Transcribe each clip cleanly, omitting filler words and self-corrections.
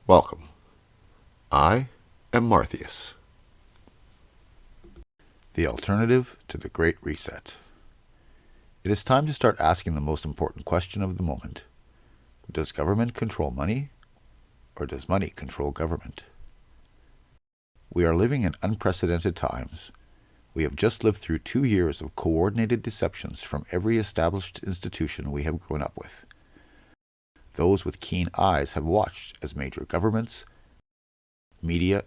Welcome. I am Martheus. The alternative to the Great Reset. It is time to start asking the most important question of the moment. Does government control money, or does money control government? We are living in unprecedented times. We have just lived through 2 years of coordinated deceptions from every established institution we have grown up with. Those with keen eyes have watched as major governments, media,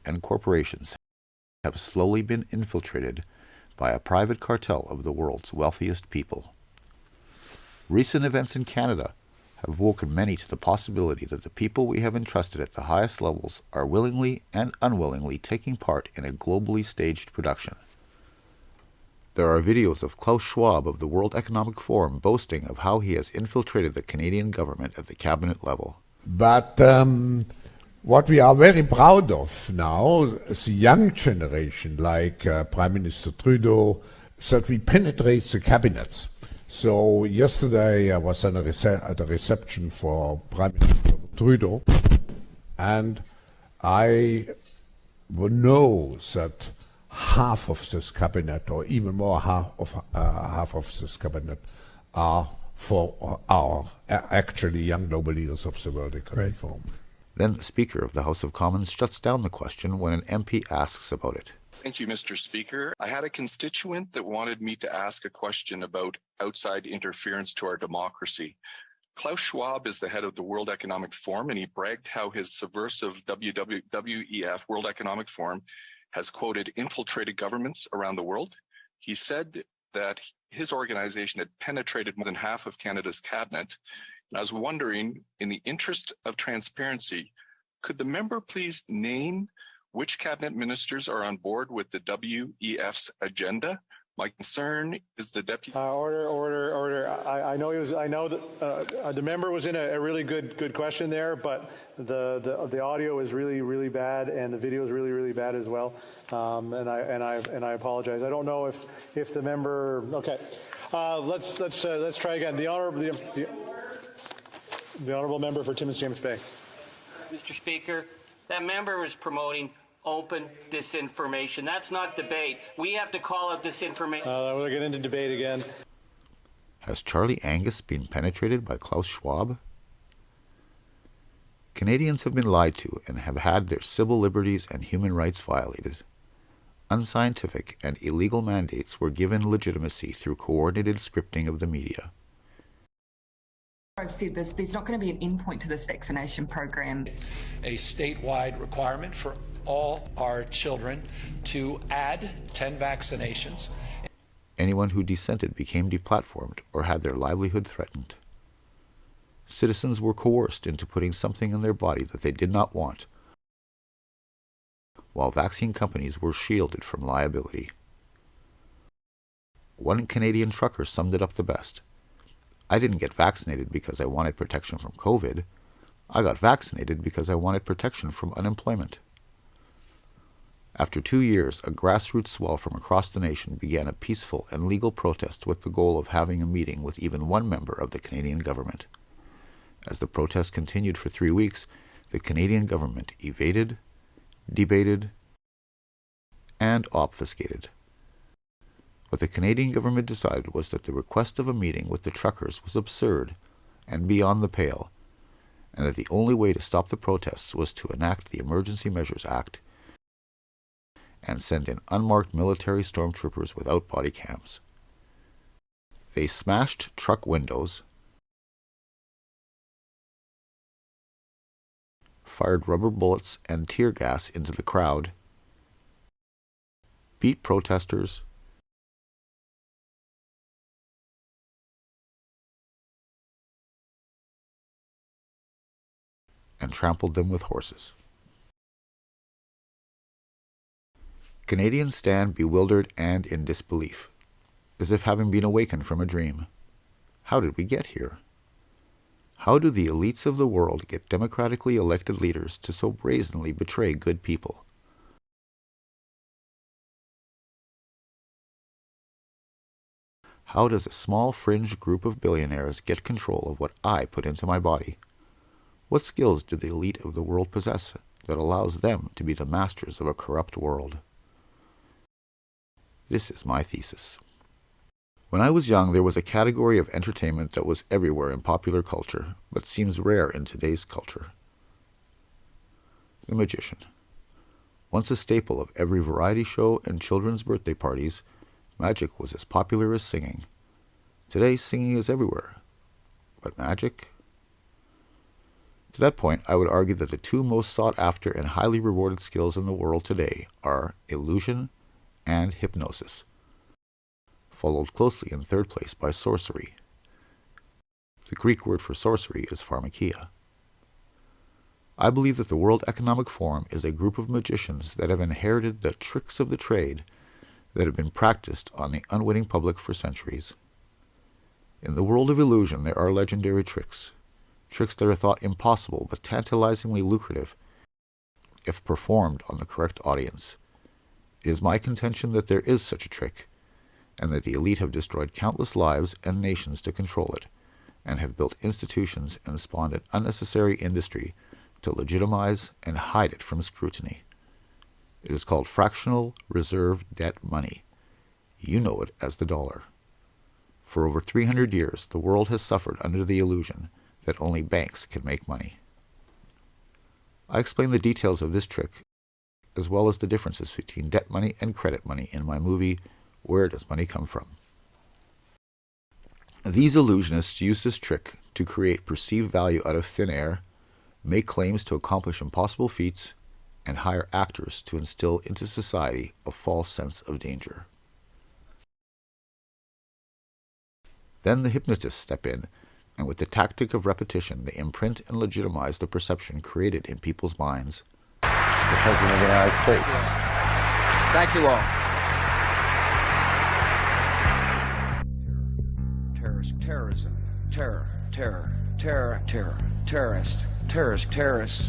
and corporations have slowly been infiltrated by a private cartel of the world's wealthiest people. Recent events in Canada have woken many to the possibility that the people we have entrusted at the highest levels are willingly and unwillingly taking part in a globally staged production. There are videos of Klaus Schwab of the World Economic Forum boasting of how he has infiltrated the Canadian government at the cabinet level. But what we are very proud of now, the young generation, like Prime Minister Trudeau, that we penetrate the cabinets. So yesterday I was at a reception for Prime Minister Trudeau, and I know that half of this cabinet, or even more half of this cabinet, are for our actually young global leaders of the World Economic Forum. Then the Speaker of the House of Commons shuts down the question when an MP asks about it. Thank you, Mr. Speaker. I had a constituent that wanted me to ask a question about outside interference to our democracy. Klaus Schwab is the head of the World Economic Forum, and he bragged how his subversive WEF, World Economic Forum, has, quoted, infiltrated governments around the world. He said that his organization had penetrated more than half of Canada's cabinet. And I was wondering, in the interest of transparency, could the member please name which cabinet ministers are on board with the WEF's agenda? My concern is the deputy. Order. I know that the member was in a really good question there, but the audio is really bad and the video is really bad as well. And I apologize. I don't know if the member. Okay, let's try again. The honorable member for Timmins James Bay. Mr. Speaker, that member was promoting open disinformation. That's not debate. We have to call out disinformation. We'll get into debate again. Has Charlie Angus been penetrated by Klaus Schwab? Canadians have been lied to and have had their civil liberties and human rights violated. Unscientific and illegal mandates were given legitimacy through coordinated scripting of the media. I've said this, there's not going to be an endpoint to this vaccination program. A statewide requirement for all our children to add 10 vaccinations. Anyone who dissented became deplatformed or had their livelihood threatened. Citizens were coerced into putting something in their body that they did not want, while vaccine companies were shielded from liability. One Canadian trucker summed it up the best. I didn't get vaccinated because I wanted protection from COVID. I got vaccinated because I wanted protection from unemployment. After 2 years, a grassroots swell from across the nation began a peaceful and legal protest with the goal of having a meeting with even one member of the Canadian government. As the protest continued for 3 weeks, the Canadian government evaded, debated, and obfuscated. What the Canadian government decided was that the request of a meeting with the truckers was absurd and beyond the pale, and that the only way to stop the protests was to enact the Emergency Measures Act and send in unmarked military stormtroopers without body cams. They smashed truck windows, fired rubber bullets and tear gas into the crowd, beat protesters, and trampled them with horses. Canadians stand bewildered and in disbelief, as if having been awakened from a dream. How did we get here? How do the elites of the world get democratically elected leaders to so brazenly betray good people? How does a small fringe group of billionaires get control of what I put into my body? What skills do the elite of the world possess that allows them to be the masters of a corrupt world? This is my thesis. When I was young, there was a category of entertainment that was everywhere in popular culture, but seems rare in today's culture. The magician. Once a staple of every variety show and children's birthday parties, magic was as popular as singing. Today, singing is everywhere. But magic? To that point, I would argue that the two most sought after and highly rewarded skills in the world today are illusion and hypnosis, followed closely in third place by sorcery. The Greek word for sorcery is pharmakia. I believe that the World Economic Forum is a group of magicians that have inherited the tricks of the trade that have been practiced on the unwitting public for centuries. In the world of illusion, there are legendary tricks that are thought impossible but tantalizingly lucrative if performed on the correct audience. It is my contention that there is such a trick, and that the elite have destroyed countless lives and nations to control it, and have built institutions and spawned an unnecessary industry to legitimize and hide it from scrutiny. It is called fractional reserve debt money. You know it as the dollar. For over 300 years, the world has suffered under the illusion that only banks can make money. I explain the details of this trick, as well as the differences between debt money and credit money in my movie, Where Does Money Come From? These illusionists use this trick to create perceived value out of thin air, make claims to accomplish impossible feats, and hire actors to instill into society a false sense of danger. Then the hypnotists step in, and with the tactic of repetition, they imprint and legitimize the perception created in people's minds. The President of the United States. Thank you all. Terrorism,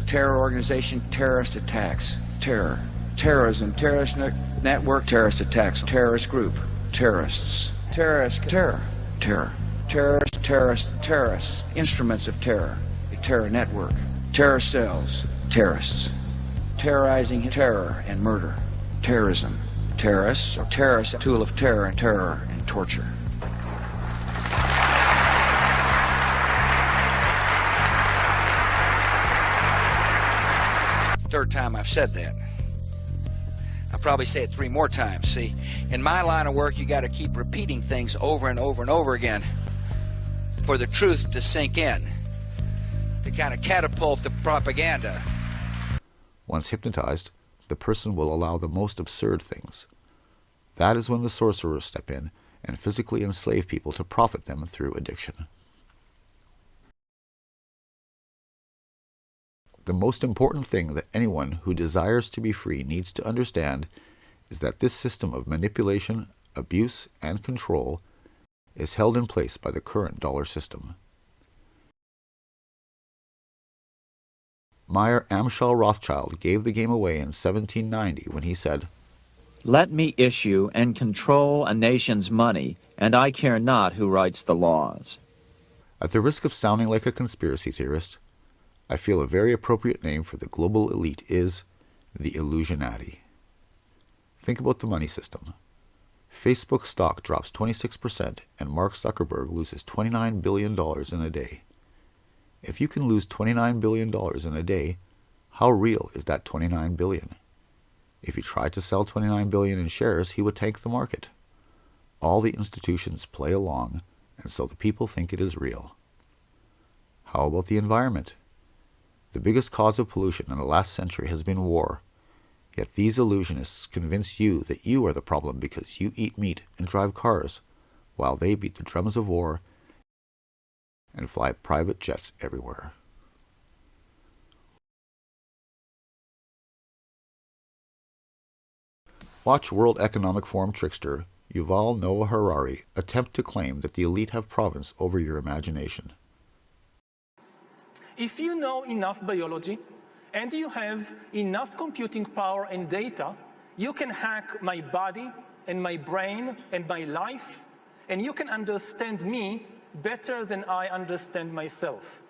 terror organization, terrorist attacks, terrorism, terrorist network, terrorist attacks, terrorist group, terrorists, terrorist instruments of terror, terror network, terror cells, terrorists, terrorizing terror and murder, terrorism, terrorists, or terrorists, a tool of terror and torture. Third time I've said that. I'll probably say it 3 more times. See, in my line of work, you got to keep repeating things over and over and over again for the truth to sink in, to kind of catapult the propaganda. Once hypnotized, the person will allow the most absurd things. That is when the sorcerers step in and physically enslave people to profit them through addiction. The most important thing that anyone who desires to be free needs to understand is that this system of manipulation, abuse, and control is held in place by the current dollar system. Meyer Amschel Rothschild gave the game away in 1790 when he said, "Let me issue and control a nation's money, and I care not who writes the laws." At the risk of sounding like a conspiracy theorist, I feel a very appropriate name for the global elite is the Illusionati. Think about the money system. Facebook stock drops 26% and Mark Zuckerberg loses $29 billion in a day. If you can lose $29 billion in a day, how real is that $29 billion? If he tried to sell $29 billion in shares, he would tank the market. All the institutions play along, and so the people think it is real. How about the environment? The biggest cause of pollution in the last century has been war. Yet these illusionists convince you that you are the problem because you eat meat and drive cars, while they beat the drums of war and fly private jets everywhere. Watch World Economic Forum trickster Yuval Noah Harari attempt to claim that the elite have province over your imagination. If you know enough biology and you have enough computing power and data, you can hack my body and my brain and my life, and you can understand me better than I understand myself.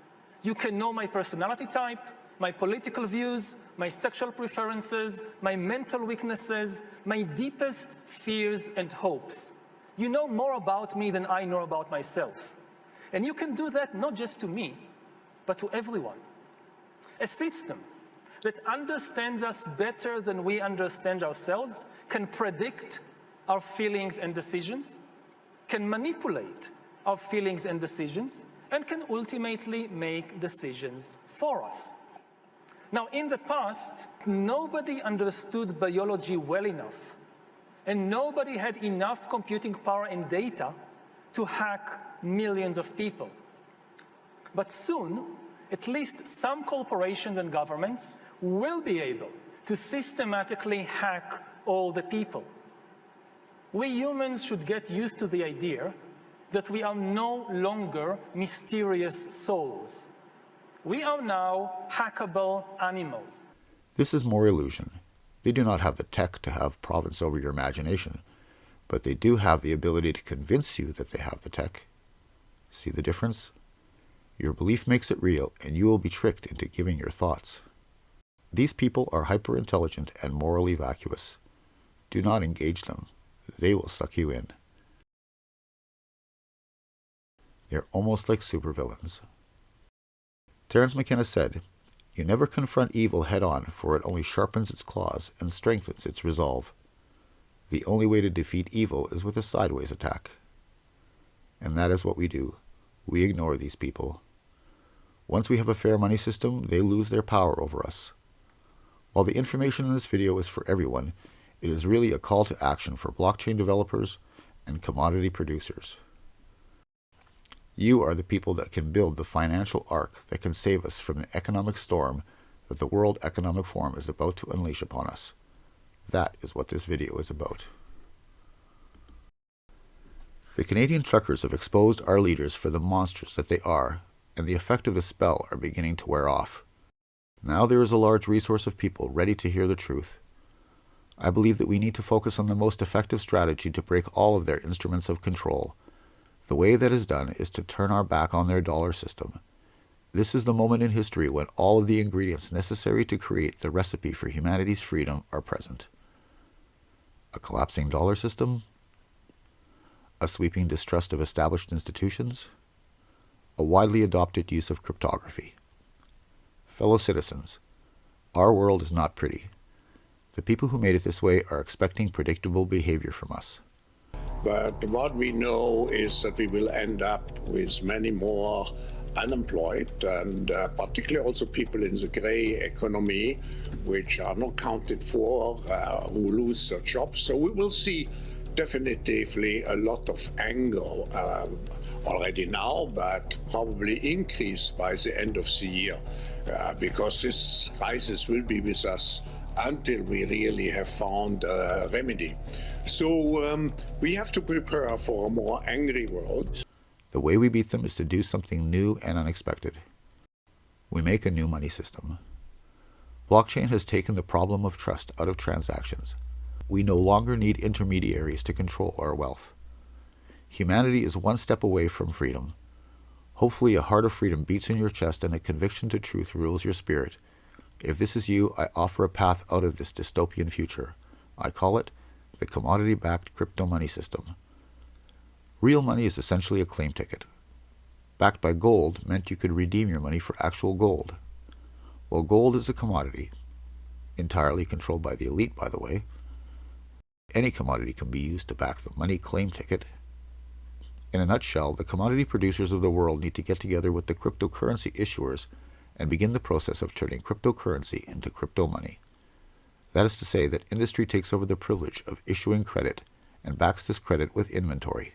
You can know my personality type, my political views, my sexual preferences, my mental weaknesses, my deepest fears and hopes. You know more about me than I know about myself. And you can do that not just to me, but to everyone. A system that understands us better than we understand ourselves can predict our feelings and decisions, can manipulate our feelings and decisions, and can ultimately make decisions for us. Now, in the past, nobody understood biology well enough, and nobody had enough computing power and data to hack millions of people. But soon, at least some corporations and governments will be able to systematically hack all the people. We humans should get used to the idea that we are no longer mysterious souls. We are now hackable animals. This is more illusion. They do not have the tech to have province over your imagination, but they do have the ability to convince you that they have the tech. See the difference? Your belief makes it real, and you will be tricked into giving your thoughts. These people are hyper-intelligent and morally vacuous. Do not engage them. They will suck you in. They're almost like supervillains. Terence McKenna said, "You never confront evil head-on, for it only sharpens its claws and strengthens its resolve. The only way to defeat evil is with a sideways attack." And that is what we do. We ignore these people. Once we have a fair money system, they lose their power over us. While the information in this video is for everyone, it is really a call to action for blockchain developers and commodity producers. You are the people that can build the financial ark that can save us from the economic storm that the World Economic Forum is about to unleash upon us. That is what this video is about. The Canadian truckers have exposed our leaders for the monsters that they are, and the effect of the spell are beginning to wear off. Now there is a large resource of people ready to hear the truth. I believe that we need to focus on the most effective strategy to break all of their instruments of control. The way that is done is to turn our back on their dollar system. This is the moment in history when all of the ingredients necessary to create the recipe for humanity's freedom are present. A collapsing dollar system, a sweeping distrust of established institutions, a widely adopted use of cryptography. Fellow citizens, our world is not pretty. The people who made it this way are expecting predictable behavior from us. But what we know is that we will end up with many more unemployed, and particularly also people in the gray economy, which are not counted for, who lose their jobs. So we will see definitively a lot of anger already now, but probably increased by the end of the year, because this crisis will be with us until we really have found a remedy. So we have to prepare for a more angry world. The way we beat them is to do something new and unexpected. We make a new money system. Blockchain has taken the problem of trust out of transactions. We no longer need intermediaries to control our wealth. Humanity is one step away from freedom. Hopefully a heart of freedom beats in your chest and a conviction to truth rules your spirit. If this is you, I offer a path out of this dystopian future. I call it the commodity-backed crypto money system. Real money is essentially a claim ticket. Backed by gold meant you could redeem your money for actual gold. Well, gold is a commodity, entirely controlled by the elite, by the way. Any commodity can be used to back the money claim ticket. In a nutshell, the commodity producers of the world need to get together with the cryptocurrency issuers and begin the process of turning cryptocurrency into crypto money. That is to say that industry takes over the privilege of issuing credit and backs this credit with inventory.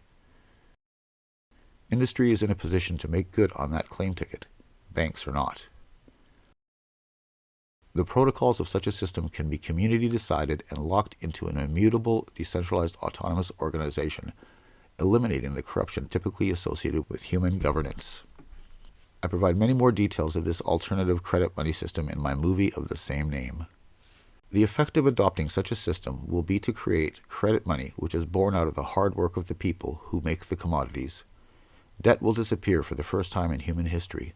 Industry is in a position to make good on that claim ticket. Banks are not. The protocols of such a system can be community decided and locked into an immutable, decentralized autonomous organization, eliminating the corruption typically associated with human governance. I provide many more details of this alternative credit money system in my movie of the same name. The effect of adopting such a system will be to create credit money which is born out of the hard work of the people who make the commodities. Debt will disappear for the first time in human history.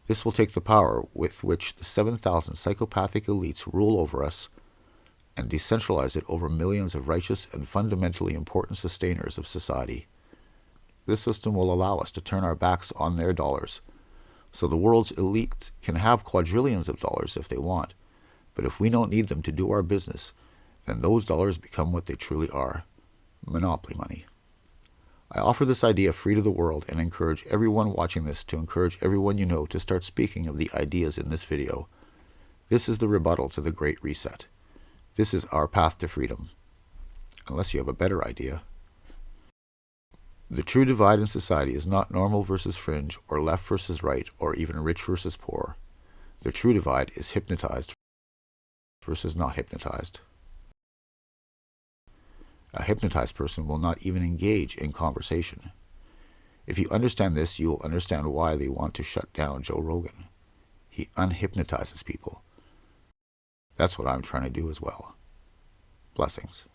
This will take the power with which the 7,000 psychopathic elites rule over us and decentralize it over millions of righteous and fundamentally important sustainers of society. This system will allow us to turn our backs on their dollars, so the world's elite can have quadrillions of dollars if they want, but if we don't need them to do our business, then those dollars become what they truly are: monopoly money. I offer this idea free to the world and encourage everyone watching this to encourage everyone you know to start speaking of the ideas in this video. This is the rebuttal to the Great Reset. This is our path to freedom. Unless you have a better idea. The true divide in society is not normal versus fringe, or left versus right, or even rich versus poor. The true divide is hypnotized versus not hypnotized. A hypnotized person will not even engage in conversation. If you understand this, you will understand why they want to shut down Joe Rogan. He unhypnotizes people. That's what I'm trying to do as well. Blessings.